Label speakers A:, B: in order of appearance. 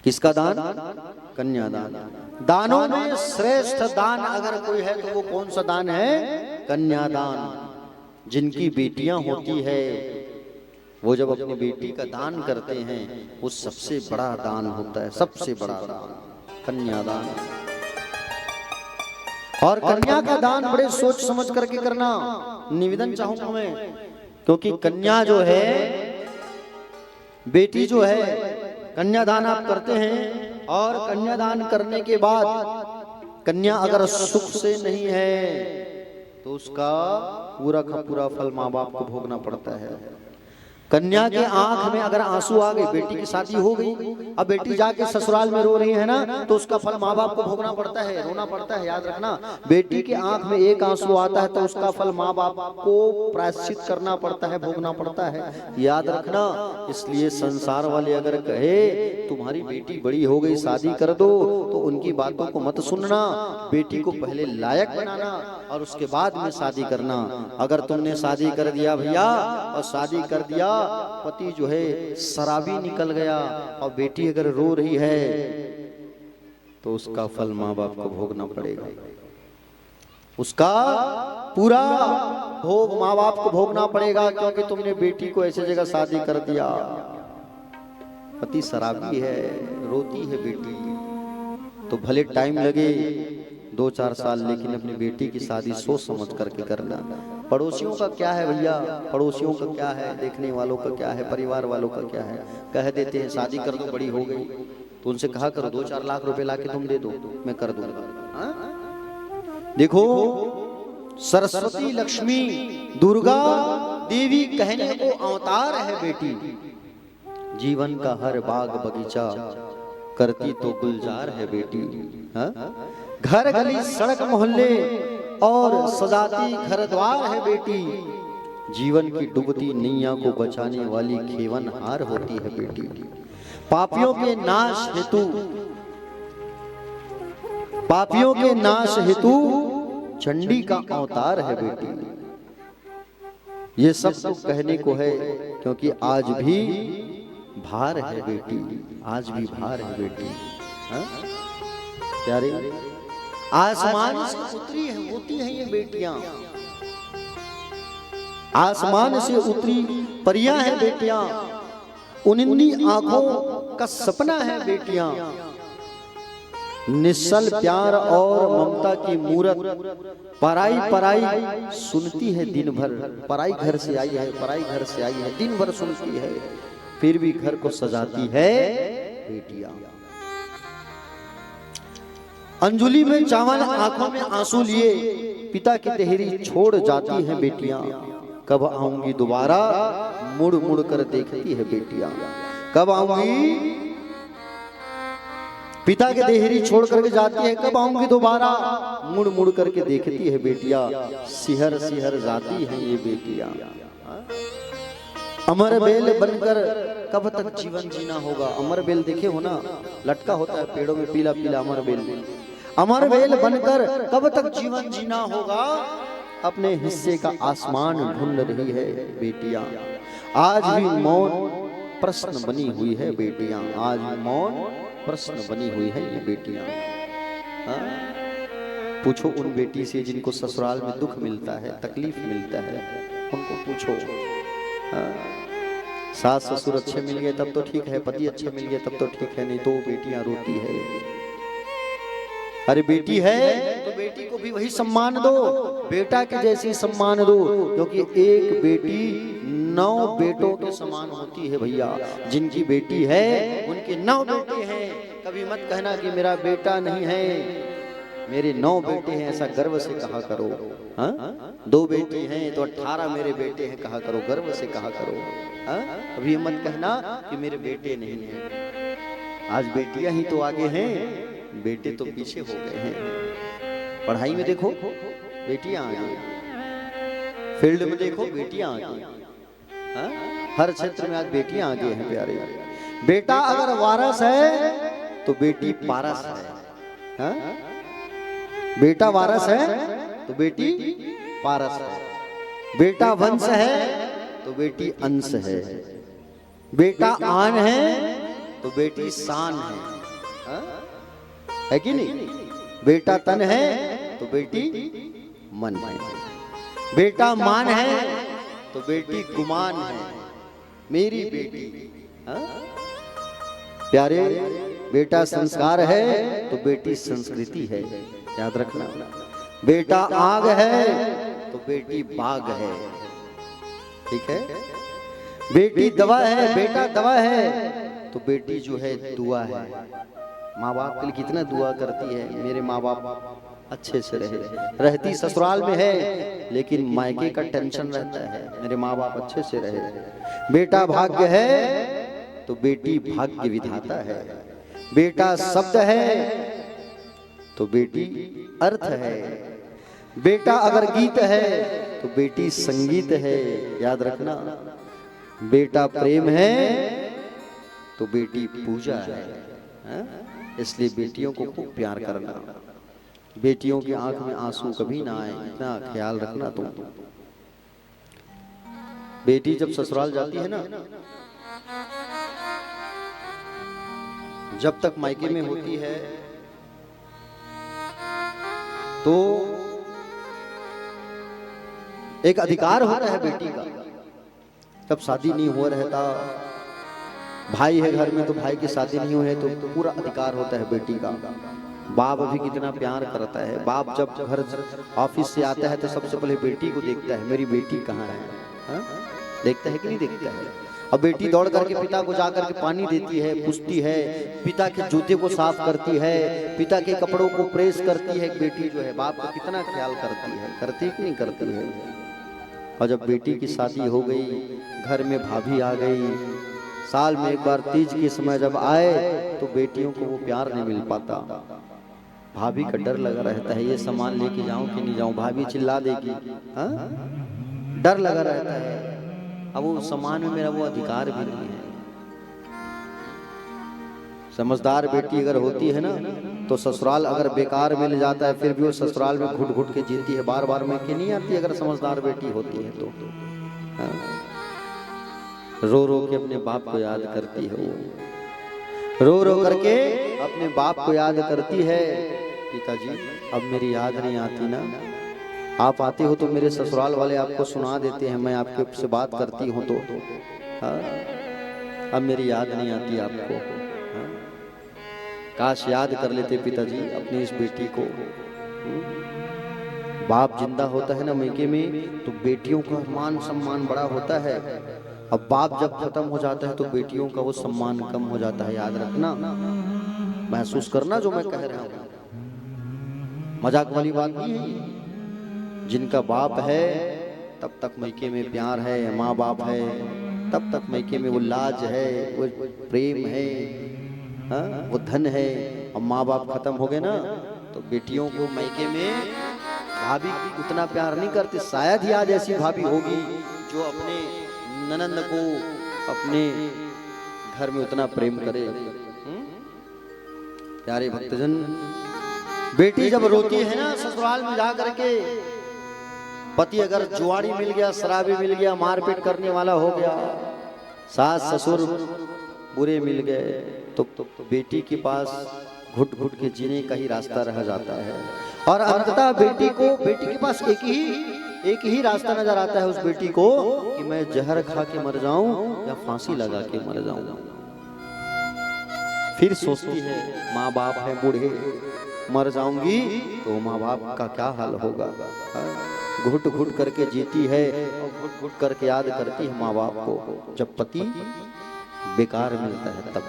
A: किसका दान? कन्यादान। दानों में श्रेष्ठ दान अगर कोई है तो वो कौन सा दान है? कन्यादान। जिनकी बेटियां होती है वो जब अपनी बेटी का दान करते हैं वो सबसे बड़ा दान होता है, सबसे बड़ा दान कन्यादान। और कन्या का दान बड़े सोच समझ करके करना निवेदन चाहूंगा मैं, क्योंकि कन्या जो है, बेटी जो है, कन्यादान आप करते हैं और कन्यादान करने के बाद कन्या अगर सुख से नहीं है तो उसका पूरा का पूरा फल माँ बाप को भोगना पड़ता है। कन्या के आंख में अगर आंसू आ गए, बेटी की शादी हो गई, अब बेटी जाके ससुराल में रो रही है ना, तो उसका फल माँ बाप को भोगना पड़ता है, रोना पड़ता है। याद रखना, बेटी के आंख में एक आंसू आता है तो उसका फल माँ बाप को प्रायश्चित करना पड़ता है, भोगना पड़ता है। याद रखना। इसलिए संसार वाले अगर कहे तुम्हारी बेटी बड़ी हो गई शादी कर दो, तो उनकी बातों को मत सुनना, बेटी को पहले लायक बनाना और उसके बाद में शादी करना। अगर तुमने शादी कर दिया भैया, और शादी कर दिया, पति जो है शराबी निकल गया और बेटी अगर रो रही है तो उसका फल माँ बाप को भोगना पड़ेगा, उसका पूरा भोग माँ बाप को भोगना पड़ेगा, क्योंकि तुमने बेटी को ऐसी जगह शादी कर दिया। पति शराबी है, रोती है बेटी, तो भले टाइम लगे 2-4 साल, लेकिन अपनी बेटी की शादी सोच समझ करके करना। पड़ोसियों का क्या है भैया, पड़ोसियों का क्या है, देखने वालों का क्या है, परिवार वालों का क्या है, कह देते हैं शादी कर दो बड़ी हो गई, तो उनसे कहा करो 2-4 लाख रुपए लाके तुम दे दो, मैं कर दूंगा। देखो, सरस्वती, लक्ष्मी, दुर्गा देवी कहने को अवतार है बेटी। जीवन का हर बाग बगीचा करती तो गुलजार है बेटी। घर गली सड़क मोहल्ले और सजाती घर द्वार है बेटी। जीवन की डूबती नैया को बचाने वाली खेवनहार होती है बेटी। पापियों के नाश हेतु, पापियों के नाश हेतु चंडी का अवतार है बेटी। ये सब तो कहने को है, क्योंकि आज भी भार है बेटी, आज भी भार है बेटी। प्यारे, आसमान से उतरी है, होती हैं ये बेटियां, आसमान से उतरी परियां हैं बेटियां, उन्नी आंखों का सपना है बेटियां। निश्चल प्यार और ममता की मूरत पराई पराई सुनती है दिन भर। पराई घर से आई है, पराई घर से आई है, दिन भर सुनती है, फिर भी घर को सजाती है बेटियां। अंजुली में चावल, आंखों में आंसू लिए पिता की देहरी छोड़ जाती हैं बेटियां। कब आऊंगी दोबारा, मुड़ मुड़ कर देखती है बेटियां। कब आऊंगी, पिता की देहरी छोड़ करके जाती है, कब आऊंगी दोबारा, मुड़ मुड़ करके देखती है बेटियां। सिहर सिहर जाती हैं ये बेटियां। अमर बेल बनकर कब तक जीवन जीना होगा। अमर बेल देखे हो ना, लटका होता है पेड़ों में पीला पीला अमर बेल। अमर बेल बनकर कब तक जीवन जीना होगा। अपने हिस्से का आसमान ढूंढ रही है बेटियां। आज भी मौन प्रश्न बनी हुई है बेटियां, आज मौन प्रश्न बनी हुई है ये बेटियां। पूछो उन बेटी से जिनको ससुराल में दुख मिलता है, तकलीफ मिलता है, उनको पूछो। सास ससुर अच्छे मिल गए तब तो ठीक है, पति अच्छे मिल गए तब तो ठीक है, नहीं तो बेटियां रोती है। अरे बेटी है तो बेटी को भी वही सम्मान दो, बेटा के जैसी सम्मान दो, क्योंकि एक बेटी 9 बेटों के समान होती है भैया। जिनकी बेटी है उनके 9 बेटे हैं। कभी मत कहना कि मेरा बेटा नहीं है, मेरे 9 बेटे हैं, ऐसा गर्व से कहा करो। 2 बेटी हैं तो 18 मेरे बेटे हैं कहा करो, गर्व से कहा करो। अभी मत कहना कि मेरे बेटे नहीं हैं। आज बेटियां ही तो आगे हैं, बेटे तो पीछे हो गए हैं। पढ़ाई में देखो बेटियां आगे, फील्ड में देखो बेटियां आगे, हर क्षेत्र में आज बेटियां आगे हैं प्यारे। बेटा अगर वारस है तो बेटी पारस है। बेटा वारस है तो बेटी पारस है। बेटा वंश है तो बेटी अंश है। बेटा आन है तो बेटी शान है, हा? है कि नहीं? बेटा तन है तो बेटी मन है, बेटा मान है तो बेटी गुमान है, मेरी बेटी। हा? प्यारे, बेटा संस्कार है तो बेटी संस्कृति है, याद रखना। बेटा आग है तो बेटी बाग है, ठीक है? बेटी दवा है, बेटा दवा है तो बेटी जो है दुआ है। माँ बाप के लिए कितना दुआ करती है, मेरे माँ बाप अच्छे से रहे। रहती ससुराल में है लेकिन मायके का टेंशन रहता है, मेरे माँ बाप अच्छे से रहे। बेटा भाग्य है तो बेटी भाग्य विधाता है। बेटा शब्द है तो बेटी अर्थ है। बेटा अगर गीत है तो बेटी संगीत है, याद रखना। बेटा प्रेम है तो बेटी पूजा है, हा? इसलिए बेटियों को खूब प्यार करना, बेटियों की आंख में आंसू कभी ना आए, इतना ख्याल रखना तुम। बेटी जब ससुराल जाती है ना, जब तक मायके में होती है तो एक अधिकार होता है बेटी का। तब शादी नहीं हुआ रहता, भाई है घर में तो भाई की शादी नहीं हुई है तो पूरा अधिकार होता है बेटी का। बाप भी कितना प्यार करता है, बाप जब घर ऑफिस से आता है तो सबसे पहले बेटी को देखता है, मेरी बेटी कहाँ है, हा? देखता है कि नहीं देखता है? अब बेटी दौड़ करके पिता को जाकर के पानी देती है, पूछती है, पिता के जूते को साफ करती है, पिता के कपड़ों को प्रेस करती है। बेटी जो है बाप का कितना ख्याल करती है, करती कि नहीं करती है? और जब बेटी की शादी हो गई, घर में भाभी आ गई, साल में एक बार तीज के समय जब आए तो बेटियों को वो प्यार नहीं मिल पाता। भाभी का डर लगा रहता है, ये सामान लेके जाऊं कि नहीं जाऊं, भाभी चिल्ला देगी, हा? डर लगा रहता है। अब वो सामान में मेरा वो अधिकार भी नहीं है। समझदार बेटी अगर होती है ना तो ससुराल अगर बेकार मिल जाता है फिर भी वो ससुराल में घुट घुट के जीती है, बार बार में के नहीं आती अगर समझदार बेटी होती है तो। हाँ? रो रो के अपने बाप को याद करती है, वो रो रो करके अपने बाप को याद करती है। पिताजी अब मेरी याद नहीं आती ना, आप आते हो तो मेरे ससुराल वाले आपको सुना देते हैं, मैं आपके से बात करती हूँ तो अब मेरी याद नहीं आती आपको। हाँ? काश याद कर लेते पिताजी अपनी इस बेटी को। बाप जिंदा होता है ना मैके में तो बेटियों का मान सम्मान बड़ा होता है। अब बाप जब खत्म हो जाता है तो बेटियों का वो सम्मान कम हो जाता है, याद रखना, महसूस करना जो मैं कह रहा हूँ, मजाक वाली बात नहीं है। जिनका बाप है तब तक मैके में प्यार है, माँ बाप है तब तक मैके में वो लाज है, वो प्रेम है, हा? वो धन है। अब माँ बाप खत्म हो गए ना तो बेटियों को मैके में भाभी उतना प्यार नहीं करते। शायद ही आज ऐसी भाभी होगी जो अपने ननंद को अपने घर में उतना प्रेम करे। प्यारे भक्तजन, बेटी जब रोती है ना ससुराल में जा करके, पति अगर जुआड़ी मिल गया, शराबी मिल गया, मारपीट करने वाला हो गया, सास ससुर बुरे मिल गए तो बेटी के पास घुट घुट के जीने का ही रास्ता रह जाता है। और अंततः बेटी के पास एक ही रास्ता नजर आता है उस बेटी को कि मैं जहर खा के मर जाऊं या फांसी लगा के मर जाऊं। फिर सोचती है माँ बाप है बूढ़े, मर जाऊंगी तो माँ बाप का क्या हाल होगा। घुट घुट करके जीती है और घुट घुट करके याद करती है माँ बाप को, जब पति बेकार मिलता है तब।